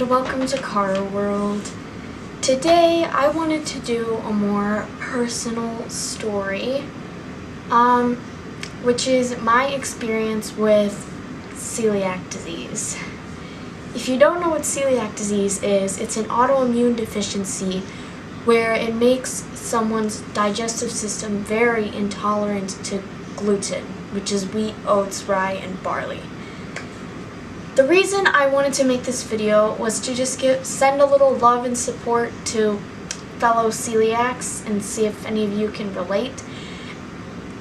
and welcome to Car World. Today I wanted to do a more personal story, which is my experience with celiac disease. If you don't know what celiac disease is, it's an autoimmune deficiency where it makes someone's digestive system very intolerant to gluten, which is wheat, oats, rye, and barley. The reason I wanted to make this video was to just send a little love and support to fellow celiacs and see if any of you can relate,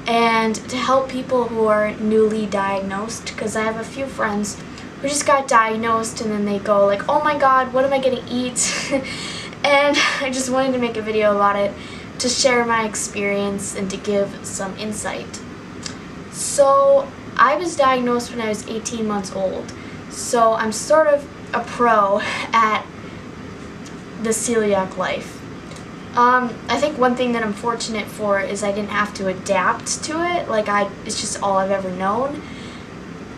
and to help people who are newly diagnosed, because I have a few friends who just got diagnosed and then they go like, oh my god, what am I gonna eat? And I just wanted to make a video about it to share my experience and to give some insight. So I was diagnosed when I was 18 months old. So I'm sort of a pro at the celiac life. I think one thing that I'm fortunate for is I didn't have to adapt to it. It's just all I've ever known,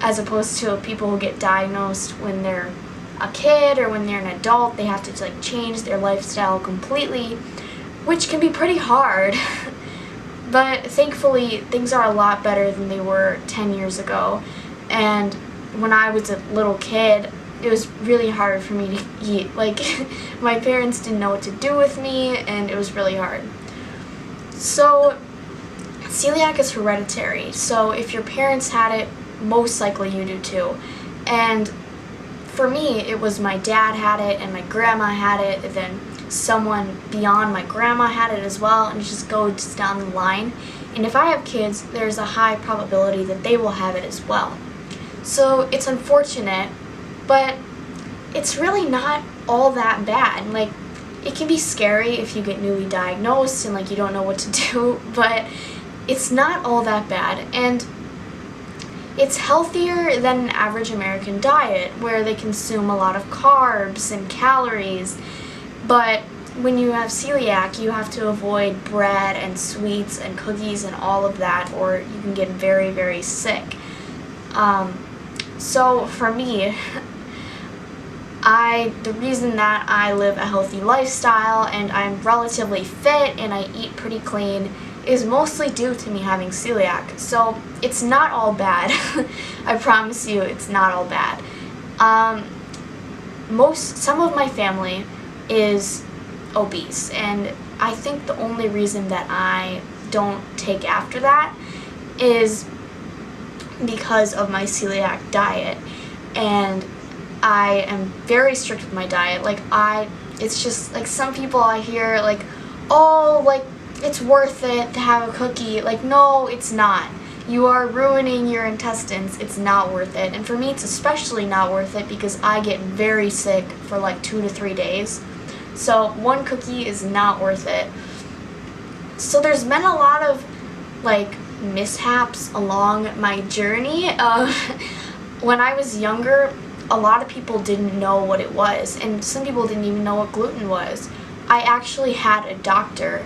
as opposed to people who get diagnosed when they're a kid or when they're an adult. They have to change their lifestyle completely, which can be pretty hard. But thankfully things are a lot better than they were 10 years ago. And when I was a little kid, it was really hard for me to eat. My parents didn't know what to do with me, and it was really hard. So, celiac is hereditary. So if your parents had it, most likely you do too. And for me, it was my dad had it, and my grandma had it, and then someone beyond my grandma had it as well, and it just goes down the line. And if I have kids, there's a high probability that they will have it as well. So it's unfortunate, but it's really not all that bad. It can be scary if you get newly diagnosed and you don't know what to do, but it's not all that bad. And it's healthier than an average American diet, where they consume a lot of carbs and calories. But when you have celiac, you have to avoid bread and sweets and cookies and all of that, or you can get very, very sick. So for me, the reason that I live a healthy lifestyle and I'm relatively fit and I eat pretty clean is mostly due to me having celiac. So it's not all bad. I promise you, it's not all bad. Some of my family is obese, and I think the only reason that I don't take after that is because of my celiac diet, and I am very strict with my diet. It's just some people I hear it's worth it to have a cookie. No, it's not. You are ruining your intestines. It's not worth it. And for me, it's especially not worth it because I get very sick for 2 to 3 days. So one cookie is not worth it. So there's been a lot of mishaps along my journey. When I was younger, a lot of people didn't know what it was, and some people didn't even know what gluten was. I actually had a doctor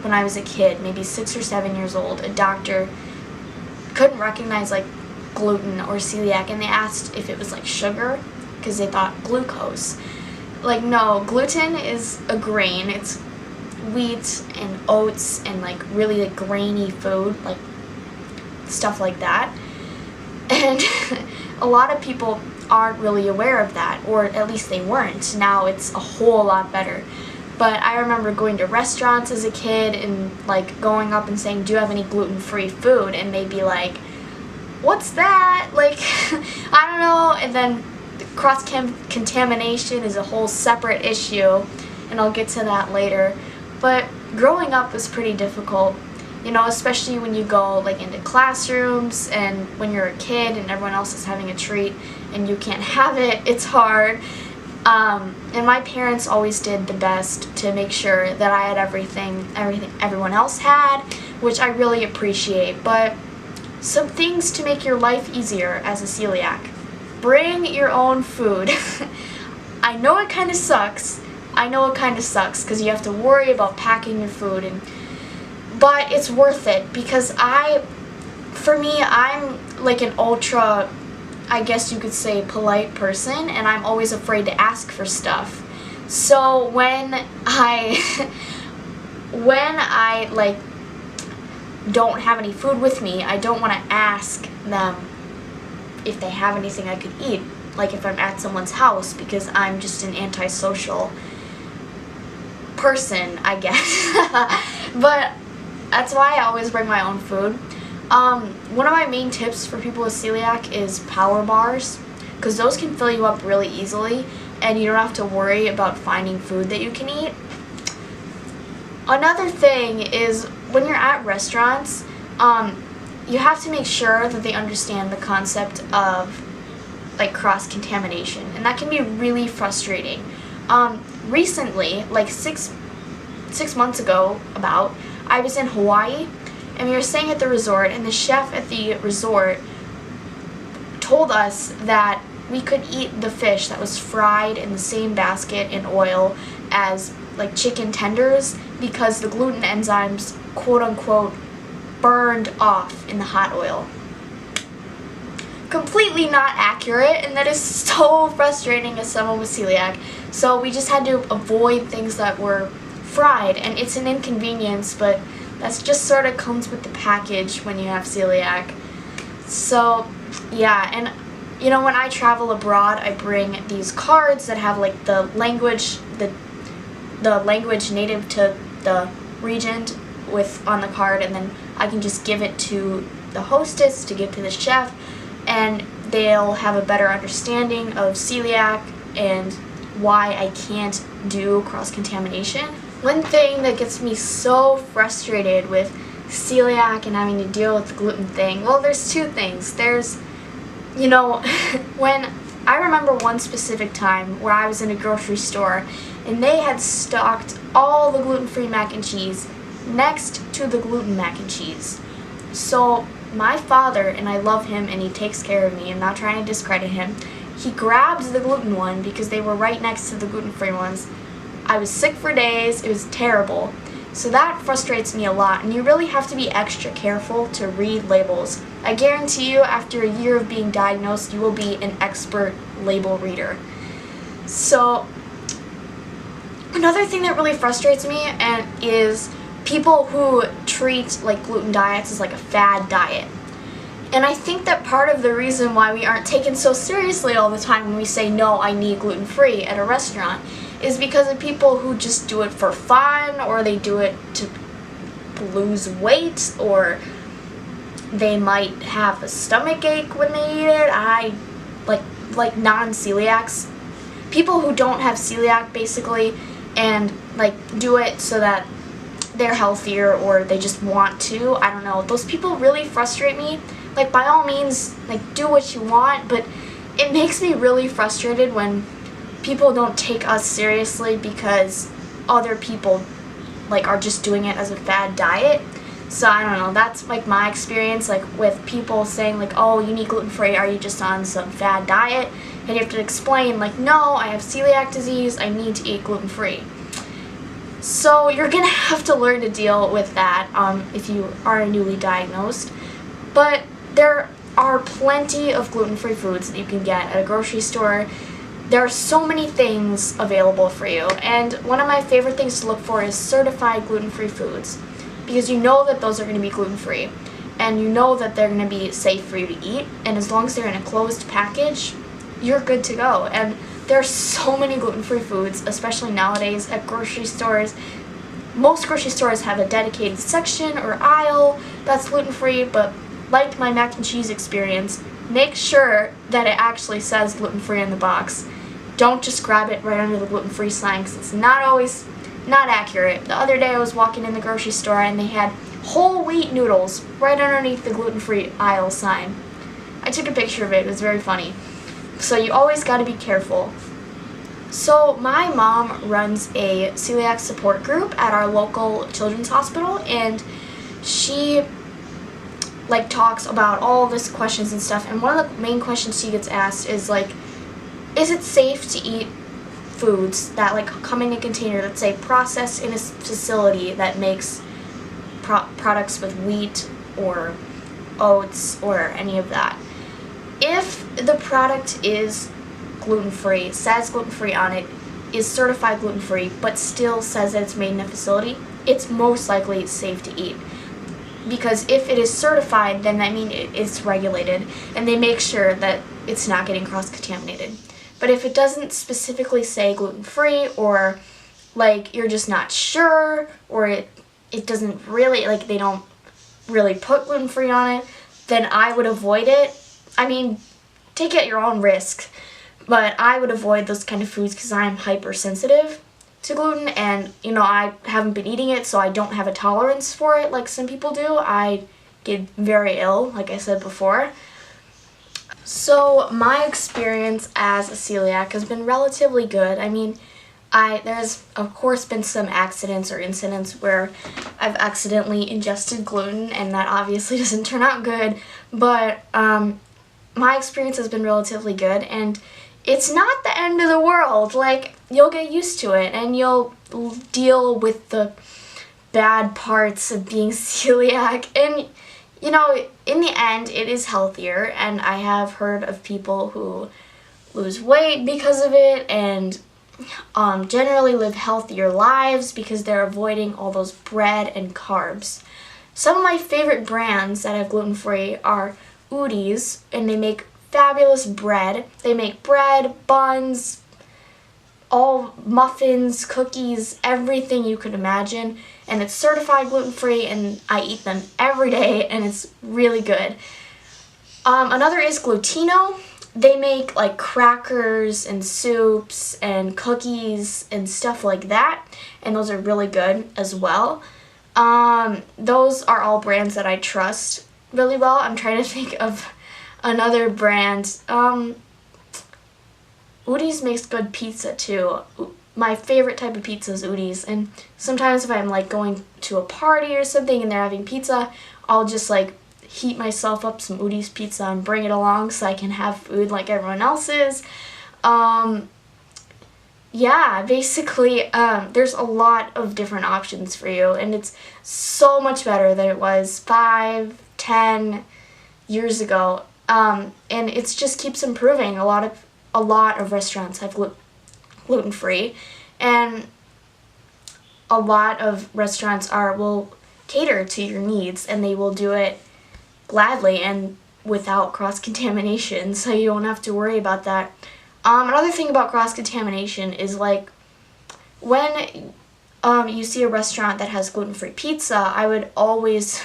when I was a kid, maybe 6 or 7 years old. A doctor couldn't recognize gluten or celiac, and they asked if it was sugar because they thought glucose. No, gluten is a grain. It's wheat and oats and really grainy food, stuff like that. And a lot of people aren't really aware of that, or at least they weren't. Now it's a whole lot better. But I remember going to restaurants as a kid and going up and saying, do you have any gluten-free food? And they'd be like, what's that? I don't know. And then cross-contamination is a whole separate issue, and I'll get to that later. But growing up was pretty difficult, especially when you go into classrooms, and when you're a kid and everyone else is having a treat and you can't have it. It's hard. And my parents always did the best to make sure that I had everything everyone else had, which I really appreciate. But some things to make your life easier as a celiac: bring your own food. I know it kind of sucks. Because you have to worry about packing your food, but it's worth it because for me, I'm an ultra I guess you could say, polite person, and I'm always afraid to ask for stuff. So when I like don't have any food with me, I don't want to ask them if they have anything I could eat, like if I'm at someone's house, because I'm just an antisocial person, I guess. But that's why I always bring my own food. One of my main tips for people with celiac is power bars, because those can fill you up really easily and you don't have to worry about finding food that you can eat. Another thing is when you're at restaurants, you have to make sure that they understand the concept of like cross-contamination, and that can be really frustrating. Recently, like six months ago I was in Hawaii, and we were staying at the resort, and the chef at the resort told us that we could eat the fish that was fried in the same basket in oil as like chicken tenders, because the gluten enzymes, quote unquote, burned off in the hot oil. Completely not accurate, and that is so frustrating as someone with celiac. So we just had to avoid things that were fried, and it's an inconvenience, but that's just sort of comes with the package when you have celiac. So yeah, and you know, when I travel abroad, I bring these cards that have like the language native to the region on the card, and then I can just give it to the hostess to give to the chef, and they'll have a better understanding of celiac and why I can't do cross-contamination. One thing that gets me so frustrated with celiac and having to deal with the gluten thing, well, there's two things. There's, you know, when I remember one specific time where I was in a grocery store and they had stocked all the gluten-free mac and cheese next to the gluten mac and cheese. So my father, and I love him and he takes care of me, I'm not trying to discredit him, he grabbed the gluten one because they were right next to the gluten-free ones. I was sick for days, it was terrible. So that frustrates me a lot, and you really have to be extra careful to read labels. I guarantee you, after a year of being diagnosed, you will be an expert label reader. So another thing that really frustrates me is people who treat like gluten diets as like a fad diet. And I think that part of the reason why we aren't taken so seriously all the time when we say, no, I need gluten-free at a restaurant, is because of people who just do it for fun, or they do it to lose weight, or they might have a stomach ache when they eat it. I like non-celiacs, people who don't have celiac basically, and like do it so that they're healthier or they just want to. I don't know. Those people really frustrate me. Like, by all means, like, do what you want, but it makes me really frustrated when people don't take us seriously because other people like are just doing it as a fad diet. So I don't know, that's like my experience, like with people saying like, oh, you need gluten-free, are you just on some fad diet? And you have to explain like, no, I have celiac disease, I need to eat gluten-free. So you're gonna have to learn to deal with that if you are newly diagnosed. But there are plenty of gluten-free foods that you can get at a grocery store. There are so many things available for you, and one of my favorite things to look for is certified gluten-free foods, because you know that those are going to be gluten-free, and you know that they're going to be safe for you to eat, and as long as they're in a closed package, you're good to go. And there are so many gluten-free foods, especially nowadays at grocery stores. Most grocery stores have a dedicated section or aisle that's gluten-free, but like my mac and cheese experience, make sure that it actually says gluten-free on the box. Don't just grab it right under the gluten-free sign, because it's not always not accurate. The other day I was walking in the grocery store and they had whole wheat noodles right underneath the gluten-free aisle sign. I took a picture of it. It was very funny. So you always got to be careful. So my mom runs a celiac support group at our local children's hospital, and she like talks about all this questions and stuff, and one of the main questions she gets asked is like, is it safe to eat foods that like come in a container that's say processed in a facility that makes products with wheat or oats or any of that? if the product is gluten-free, says gluten-free on it, is certified gluten-free, but still says that it's made in a facility, it's most likely safe to eat. Because if it is certified, then that means it's regulated, and they make sure that it's not getting cross-contaminated. But if it doesn't specifically say gluten-free, or like you're just not sure, or it doesn't really, like they don't really put gluten-free on it, then I would avoid it. I mean, take it at your own risk, but I would avoid those kind of foods because I'm hypersensitive to gluten, and I haven't been eating it, so I don't have a tolerance for it like some people do. I get very ill, like I said before. So my experience as a celiac has been relatively good. I mean, there's of course been some accidents or incidents where I've accidentally ingested gluten, and that obviously doesn't turn out good, but my experience has been relatively good, and it's not the end of the world. Like, you'll get used to it, and you'll deal with the bad parts of being celiac, and in the end, it is healthier, and I have heard of people who lose weight because of it, and generally live healthier lives because they're avoiding all those bread and carbs. Some of my favorite brands that have gluten-free are Udi's, and they make fabulous bread. They make bread, buns, all muffins, cookies, everything you could imagine, and it's certified gluten-free, and I eat them every day, and it's really good. Another is Glutino. They make like crackers and soups and cookies and stuff like that, and those are really good as well. Those are all brands that I trust really well. I'm trying to think of another brand. Udi's makes good pizza too. My favorite type of pizza is Udi's, and sometimes if I'm like going to a party or something and they're having pizza, I'll just like heat myself up some Udi's pizza and bring it along so I can have food like everyone else is. Yeah, basically, there's a lot of different options for you, and it's so much better than it was 5, 10 years ago. And it just keeps improving. A lot of restaurants have gluten-free, and a lot of restaurants will cater to your needs, and they will do it gladly and without cross-contamination, so you don't have to worry about that. Another thing about cross-contamination is like when you see a restaurant that has gluten-free pizza, I would always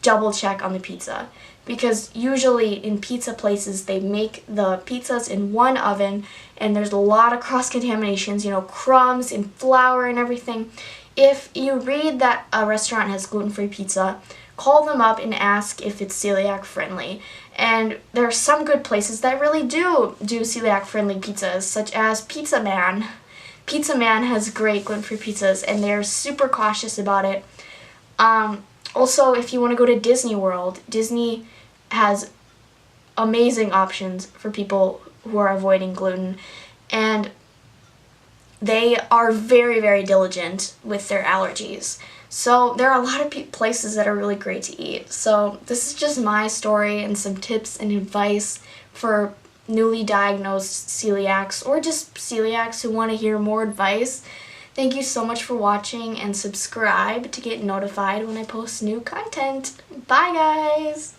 double check on the pizza, because usually in pizza places they make the pizzas in one oven, and there's a lot of cross-contaminations, crumbs and flour and everything. If you read that a restaurant has gluten-free pizza, call them up and ask if it's celiac friendly. And there are some good places that really do celiac friendly pizzas, such as Pizza Man. Pizza Man has great gluten-free pizzas, and they're super cautious about it. Also, if you want to go to Disney World, Disney has amazing options for people who are avoiding gluten, and they are very, very diligent with their allergies. So there are a lot of places that are really great to eat. So this is just my story and some tips and advice for newly diagnosed celiacs, or just celiacs who want to hear more advice. Thank you so much for watching, and subscribe to get notified when I post new content. Bye guys!